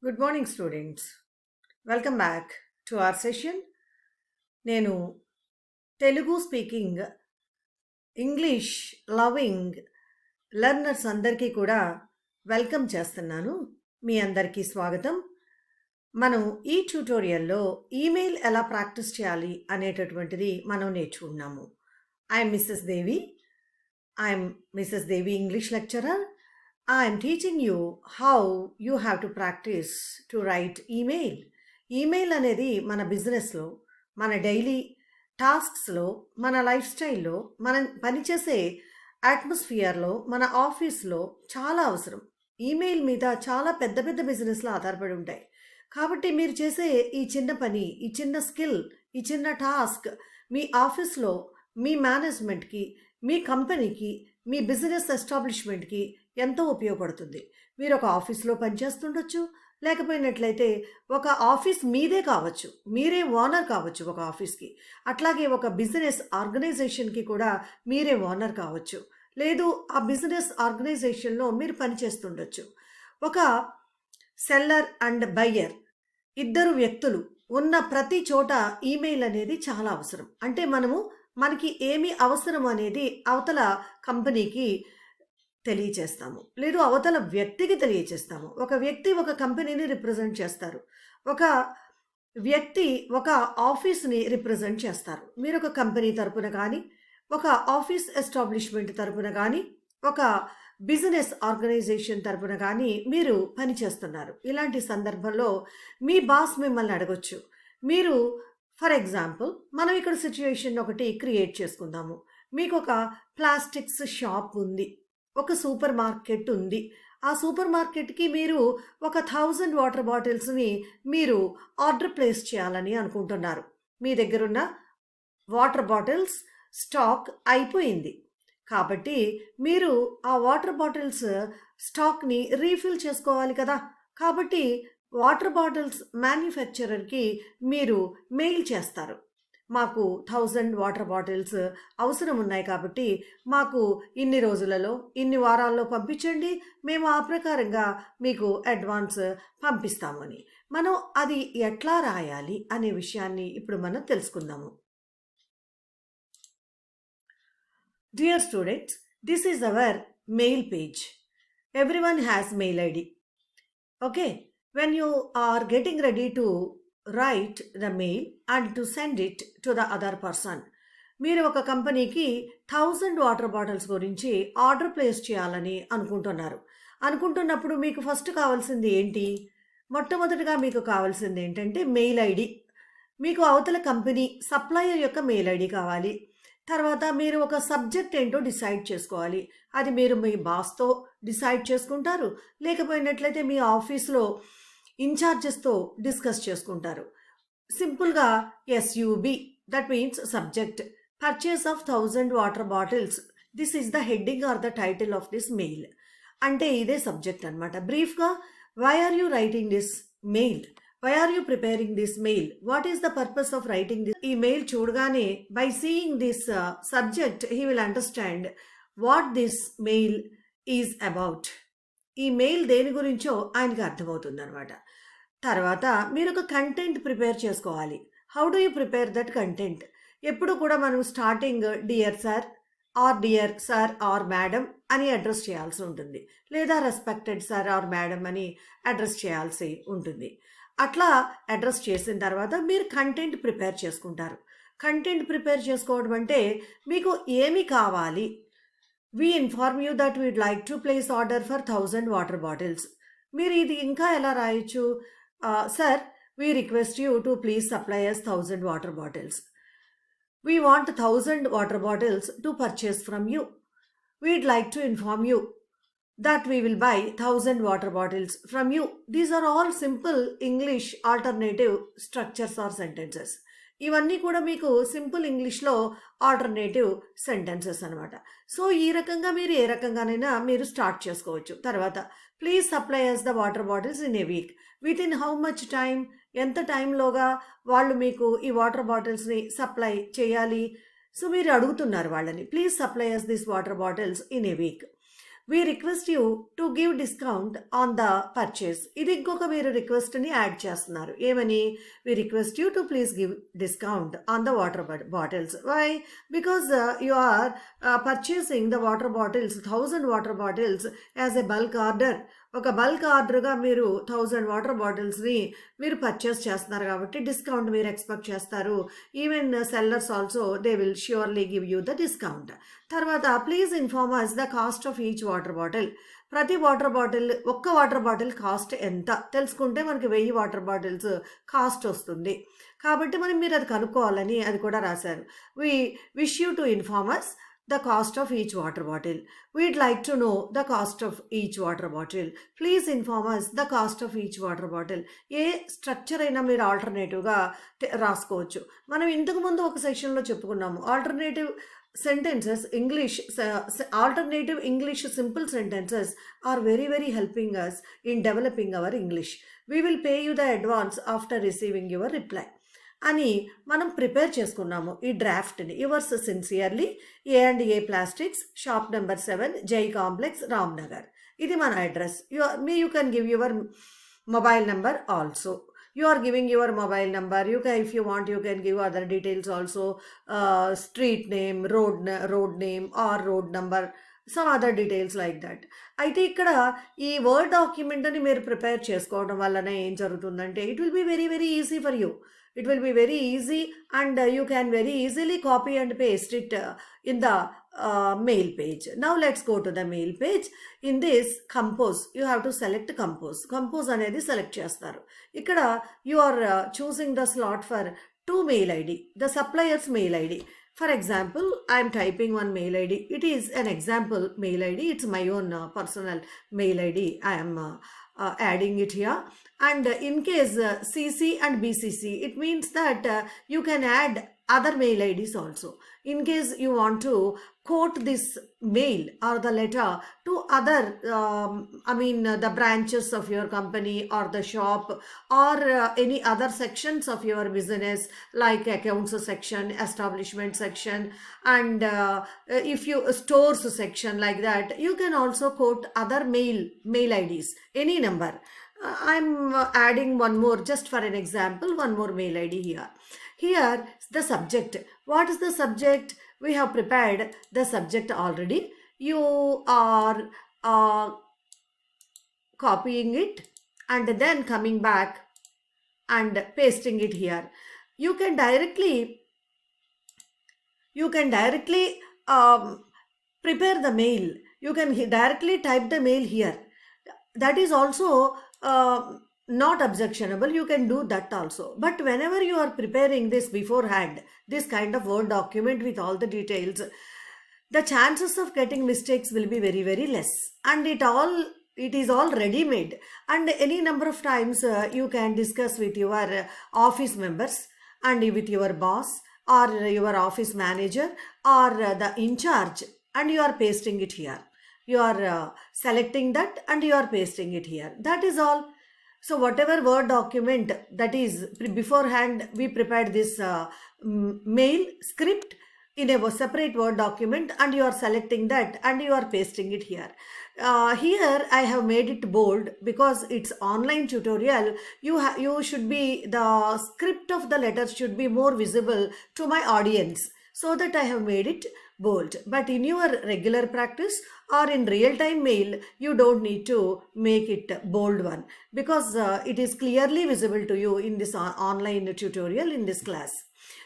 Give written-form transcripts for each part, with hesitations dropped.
Good morning students. Welcome back to our session. నేను Telugu speaking, English loving learners అందరికీ కూడా welcome చేస్తున్నాను. మీ అందరికీ స్వాగతం. మనం ఈ ట్యూటోరియల్లో ఈమెయిల్ ఎలా ప్రాక్టీస్ చేయాలి అనేటటువంటిది మనం నేర్చుకున్నాము. I'm Mrs Devi. I'm Mrs Devi English lecturer. I am teaching you how you have to practice to write email. Email అనేది మన బిజినెస్లో, మన డైలీ టాస్క్స్లో, మన లైఫ్ స్టైల్లో, మనం పనిచేసే అట్మాస్ఫియర్లో, మన ఆఫీస్లో చాలా అవసరం. ఈమెయిల్ మీద చాలా పెద్ద పెద్ద బిజినెస్లు ఆధారపడి ఉంటాయి. కాబట్టి మీరు చేసే ఈ చిన్న పని, ఈ చిన్న స్కిల్, ఈ చిన్న టాస్క్ మీ ఆఫీస్లో, మీ మేనేజ్మెంట్కి, మీ కంపెనీకి, మీ బిజినెస్ ఎస్టాబ్లిష్మెంట్కి ఎంతో ఉపయోగపడుతుంది. మీరు ఒక ఆఫీస్లో పనిచేస్తుండొచ్చు, లేకపోయినట్లయితే ఒక ఆఫీస్ మీదే కావచ్చు, మీరే ఓనర్ కావచ్చు ఒక ఆఫీస్కి. అట్లాగే ఒక బిజినెస్ ఆర్గనైజేషన్కి కూడా మీరే ఓనర్ కావచ్చు, లేదు ఆ బిజినెస్ ఆర్గనైజేషన్లో మీరు పనిచేస్తుండొచ్చు. ఒక సెల్లర్ అండ్ బయ్యర్, ఇద్దరు వ్యక్తులు ఉన్న ప్రతి చోట ఈమెయిల్ అనేది చాలా అవసరం. అంటే మనకి ఏమి అవసరం అనేది అవతల కంపెనీకి తెలియచేస్తాము, లేదు అవతల వ్యక్తికి తెలియచేస్తాము. ఒక వ్యక్తి ఒక కంపెనీని రిప్రజెంట్ చేస్తారు, ఒక వ్యక్తి ఒక ఆఫీస్ని రిప్రజెంట్ చేస్తారు. మీరు ఒక కంపెనీ తరపున కానీ, ఒక ఆఫీస్ ఎస్టాబ్లిష్మెంట్ తరపున కానీ, ఒక బిజినెస్ ఆర్గనైజేషన్ తరపున కానీ మీరు పనిచేస్తున్నారు. ఇలాంటి సందర్భంలో మీ బాస్ మిమ్మల్ని అడగొచ్చు. మీరు ఫర్ ఎగ్జాంపుల్ మనం ఇక్కడ సిచ్యువేషన్ ఒకటి క్రియేట్ చేసుకుందాము. మీకు ఒక ప్లాస్టిక్స్ షాప్ ఉంది, ఒక సూపర్ మార్కెట్ ఉంది. ఆ సూపర్ మార్కెట్కి మీరు ఒక 1000 వాటర్ బాటిల్స్ని మీరు ఆర్డర్ ప్లేస్ చేయాలని అనుకుంటున్నారు. మీ దగ్గరున్న వాటర్ బాటిల్స్ స్టాక్ అయిపోయింది. కాబట్టి మీరు ఆ వాటర్ బాటిల్స్ స్టాక్ని రీఫిల్ చేసుకోవాలి కదా. కాబట్టి వాటర్ బాటిల్స్ మ్యానుఫ్యాక్చరర్కి మీరు మెయిల్ చేస్తారు. మాకు 1000 వాటర్ బాటిల్స్ అవసరం ఉన్నాయి, కాబట్టి మాకు ఇన్ని రోజులలో, ఇన్ని వారాల్లో పంపించండి, మేము ఆ ప్రకారంగా మీకు అడ్వాన్స్ పంపిస్తామని. మనం అది ఎట్లా రాయాలి అనే విషయాన్ని ఇప్పుడు మనం తెలుసుకుందాము. Dear students, this is our mail page. Everyone has mail ID. Okay, when you are getting ready to write the mail and to send it to the other person, మీరు ఒక కంపెనీకి 1000 వాటర్ బాటిల్స్ గురించి order place చేయాలని అనుకుంటున్నప్పుడు మీకు first కావాల్సింది ఏంటి? మొట్టమొదటిగా మీకు కావాల్సింది ఏంటంటే మెయిల్ ఐడి. మీకు అవతల కంపెనీ సప్లయర్ యొక్క మెయిల్ ఐడి కావాలి. తర్వాత మీరు ఒక సబ్జెక్ట్ ఏంటో డిసైడ్ చేసుకోవాలి. అది మీరు మీ బాస్తో డిసైడ్ చేసుకుంటారు, లేకపోయినట్లయితే మీ ఆఫీస్లో ఇన్ఛార్జెస్తో డిస్కస్ చేసుకుంటారు. సింపుల్గా S U B, that means subject, purchase of 1000 water bottles. This is the heading or the title of this mail. అంటే ఇదే సబ్జెక్ట్ అనమాట. బ్రీఫ్గా, why are you writing this mail? Why are you preparing this mail? What is the purpose of writing this email? చూడగానే by seeing this subject, he will understand what this mail is about. ఈ mail దేని గురించో ఆయనకి అర్థమవుతుంది అనమాట. తర్వాత మీరు ఒక కంటెంట్ ప్రిపేర్ చేసుకోవాలి. How do you prepare that content? ఎప్పుడు కూడా మనం starting dear sir or madam అని అడ్రస్ చేయాల్సి ఉంటుంది, లేదా రెస్పెక్టెడ్ సార్ ఆర్ మేడం అని అడ్రస్ చేయాల్సి ఉంటుంది. అట్లా అడ్రస్ చేసిన తర్వాత మీరు కంటెంట్ ప్రిపేర్ చేసుకుంటారు. కంటెంట్ ప్రిపేర్ చేసుకోవడం అంటే మీకు ఏమి కావాలి? We inform you that we'd like to place order for 1000 water bottles. మీరు ఇది ఇంకా ఎలా రాయొచ్చు? Sir, we request you to please supply us 1000 water bottles. We want 1000 water bottles to purchase from you. Weed like to inform you that we will buy 1000 water bottles from you. These are all simple English alternative structures or sentences. ఇవన్నీ కూడా మీకు simple ఇంగ్లీష్లో alternative sentences అనమాట. So ఈ రకంగా మీరు ఏ రకంగానైనా మీరు start చేసుకోవచ్చు. తర్వాత please supply us the water bottles in a week. With in how much time? ఎంత టైంలోగా వాళ్ళు మీకు ఈ వాటర్ బాటిల్స్ని సప్లై చేయాలి? సో మీరు అడుగుతున్నారు వాళ్ళని, please supply us this water bottles in a week. we request you to give discount on the purchase. ఇది ఇంకొక మీరు రిక్వెస్ట్ని యాడ్ చేస్తున్నారు. ఏమని? we request you to please give discount on the water bottles. Why? Because you are purchasing the water bottles, 1000 water bottles as a bulk order. ఒక bulk ఆర్డర్గా మీరు 1000 water బాటిల్స్ని మీరు purchase చేస్తున్నారు కాబట్టి డిస్కౌంట్ మీరు ఎక్స్పెక్ట్ చేస్తారు. Even sellers also they will surely give you the discount. తర్వాత please inform us the cost of each water bottle. ప్రతి water bottle, ఒక్క వాటర్ బాటిల్ కాస్ట్ ఎంత తెలుసుకుంటే మనకి 1000 వాటర్ బాటిల్స్ కాస్ట్ వస్తుంది. కాబట్టి మీరు అది కనుక్కోవాలని అది కూడా రాశారు. We wish you to inform us the cost of each water bottle. We'd like to know the cost of each water bottle. Please inform us the cost of each water bottle. A structure అయినా మీరు ఆల్టర్నేటివ్గా రాసుకోవచ్చు. మనం ఇంతకు ముందు ఒక సెక్షన్లో చెప్పుకున్నాము alternative sentences, alternative English simple sentences are very helping us in developing our English. We will pay you the advance after receiving your reply అని మనం ప్రిపేర్ చేసుకున్నాము ఈ డ్రాఫ్ట్ని. Yours sincerely A&A plastics, shop number 7, Jai complex, Ramnagar. ఇది మన address. You can give your mobile number also. You are giving your mobile number. You can, if you want, you can give other details also, street name, road name or road number, some other details like that. అయితే ఇక్కడ ఈ word డాక్యుమెంట్ని మీరు prepare చేసుకోవడం వలన ఏం జరుగుతుందంటే it will be very easy for you. It will be very easy and you can very easily copy and paste it in the mail page. Now let's go to the mail page. In this compose, you have to select compose. Compose అనేది select చేస్తారు. ఇక్కడ you are choosing the slot for 2 mail ID, the supplier's mail ID. For example, I am typing one mail ID. It is an example mail ID. It's my own personal mail ID. I am adding it here. And in case CC and BCC, it means that you can add other mail IDs also. In case you want to quote this mail or the letter to other, the branches of your company or the shop or any other sections of your business like accounts section, establishment section, and if you stores section like that, you can also quote other mail IDs, any number. I'm adding one more just for an example, one more mail ID here. Here the subject. What is the subject? We have prepared the subject already. You are copying it and then coming back and pasting it here. You can directly prepare the mail. You can directly type the mail here. That is also not objectionable. You can do that also. But whenever you are preparing this beforehand, this kind of Word document with all the details, the chances of getting mistakes will be very less. And it is all ready made. And any number of times you can discuss with your office members and with your boss or your office manager or the in charge, and you are pasting it here. You are selecting that and you are pasting it here. That is all. So whatever Word document that is beforehand, we prepared this mail script in a separate Word document and you are selecting that and you are pasting it here. Here I have made it bold because it's online tutorial. You should be, the script of the letters should be more visible to my audience, so that I have made it bold. But in your regular practice or in real-time mail, you don't need to make it bold one because it is clearly visible to you in this online tutorial in this class.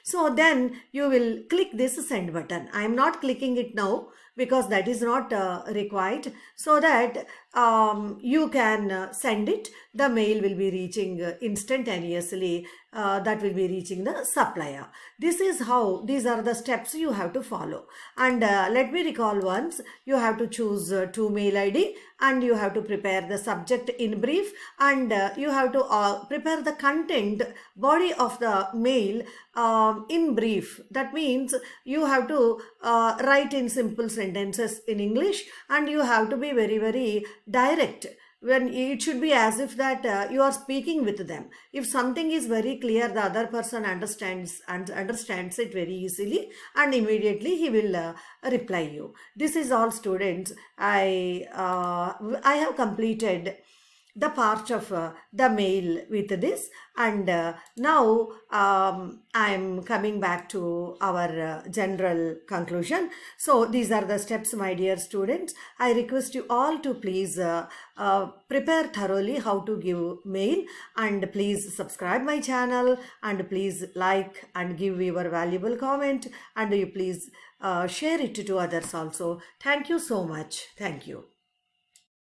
So then you will click this send button. I am not clicking it now because that is not required, so that you can send it. The mail will be reaching instantaneously. That will be reaching the supplier. This is how, these are the steps you have to follow. And let me recall once. You have to choose 2 mail ID and you have to prepare the subject in brief, and you have to prepare the content, body of the mail in brief. That means you have to write in simple sentences in English and you have to be very direct. when it should be as if that you are speaking with them. If something is very clear, the other person understands it very easily, and immediately he will reply you. This is all, students. I have completed the part of the mail with this, and now I'm coming back to our general conclusion. So these are the steps, my dear students. I request you all to please prepare thoroughly how to give mail, and please subscribe my channel, and please like and give your valuable comment, and you please share it to others also. Thank you so much. Thank you.